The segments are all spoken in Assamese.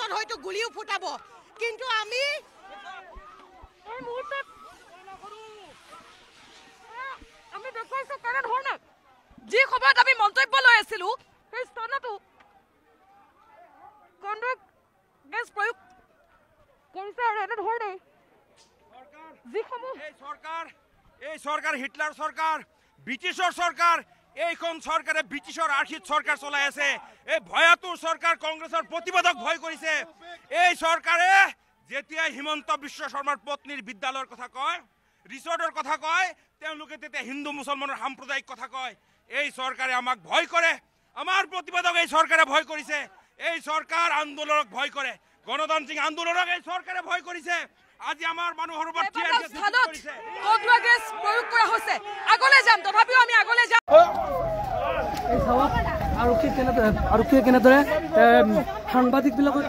পাছত হয়তো গুলিও ফুটাব কিন্তু আমি এই মুহূৰ্তে আমি দেখাইছো কেনেধৰণে যি সময়ত আমি মন্তব্য লৈ আছিলো সেই স্থানতো কণ্ডক গেছ প্ৰয়োগ কৰিছে আৰু এনেধৰণে যিসমূহ এই চৰকাৰ হিটলাৰ চৰকাৰ ব্ৰিটিছৰ চৰকাৰ এইখন চৰকাৰে ব্ৰিটিছৰ আৰ্হিত চৰকাৰ চলাই আছে এই ভয়াতুৰ চৰকাৰ কংগ্ৰেছৰ প্ৰতিবাদক ভয় কৰিছে এই চৰকাৰে যেতিয়া হিমন্ত বিশ্ব শৰ্মাৰ পত্নীৰ বিদ্যালয়ৰ কথা কয় ৰিচৰ্টৰ কথা কয় তেওঁলোকে তেতিয়া হিন্দু মুছলমানৰ সাম্প্ৰদায়িক কথা কয় এই চৰকাৰে আমাক ভয় কৰে আমাৰ প্ৰতিবাদক এই চৰকাৰে ভয় কৰিছে এই চৰকাৰ আন্দোলনক ভয় কৰে গণতান্ত্ৰিক আন্দোলনক এই চৰকাৰে ভয় কৰিছে আজি আমাৰ মানুহৰ ওপৰত ককৱা গেছ প্ৰয়োগ কৰা হৈছে আগলৈ যাম তথাপিও আমি আগলৈ যাম আৰক্ষীয়ে কেনেদৰে সাংবাদিকবিলাকক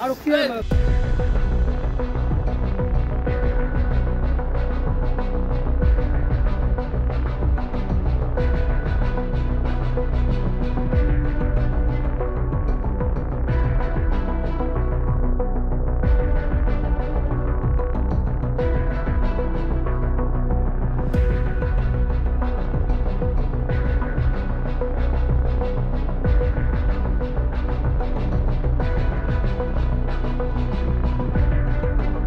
আৰক্ষীয়ে